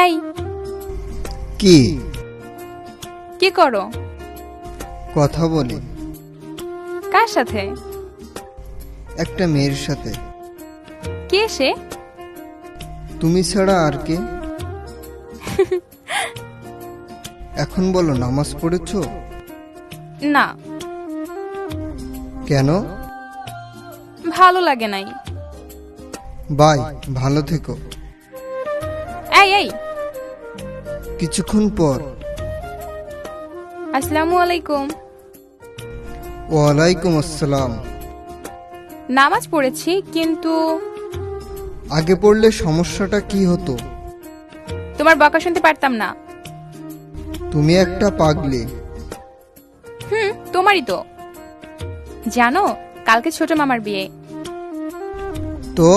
এই কি? কি করো? কথা বলি। কার সাথে? একটা মেয়ের সাথে। কে সে? তুমি ছাড়া আর কে? এখন বলো, নামাজ পড়েছো? না, কেন? ভালো লাগে নাই। বাই, ভালো থেকো। এই এই কিছুক্ষণ পর। আসসালামু আলাইকুম। ওয়ালাইকুম আসসালাম। নামাজ পড়েছি, কিন্তু আগে পড়লে সমস্যাটা কি হতো? তোমার বকা শুনতে পারতাম না। তুমি একটা পাগলি। তোমারই তো। জানো, কালকে ছোট মামার বিয়ে। তো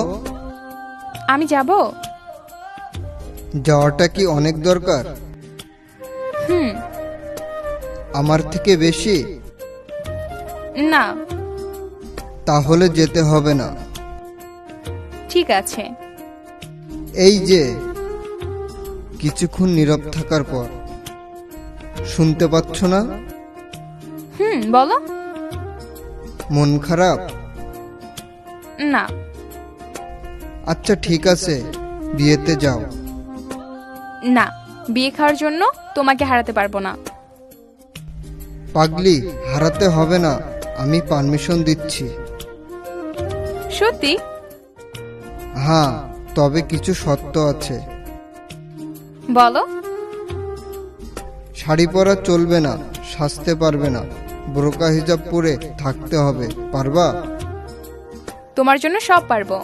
আমি যাব? যাওয়াটা কি অনেক দরকার? আমার থেকে বেশি? না। তাহলে যেতে হবে না। ঠিক আছে। এই যে, কিছুক্ষণ নীরব থাকার পর। শুনতে পাচ্ছ না? বলো। মন খারাপ? না। আচ্ছা ঠিক আছে, বিয়েতে যাও। না, বিয়ে খাওয়ার জন্য তোমাকে হারাতে পারবো না। পাগলি, হারাতে হবে না, আমি পারমিশন দিচ্ছি। সত্যি? হ্যাঁ, তবে কিছু শর্ত আছে। বলো। শাড়ি পরা চলবে না, সাজতে পারবে না, বোরকা হিজাব পরে থাকতে হবে। পারবা? তোমার জন্য সব পারবো।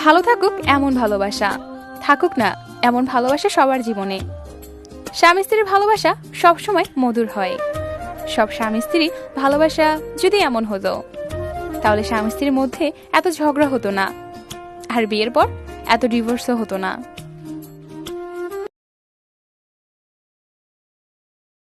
ভালো থাকুক এমন ভালোবাসা, থাকুক না এমন ভালোবাসা সবার জীবনে। স্বামী স্ত্রীর ভালোবাসা সবসময় মধুর হয়। সব স্বামী স্ত্রী ভালোবাসা যদি এমন হতো, তাহলে স্বামী স্ত্রীর মধ্যে এত ঝগড়া হতো না, আর বিয়ের পর এত ডিভোর্সও হতো না।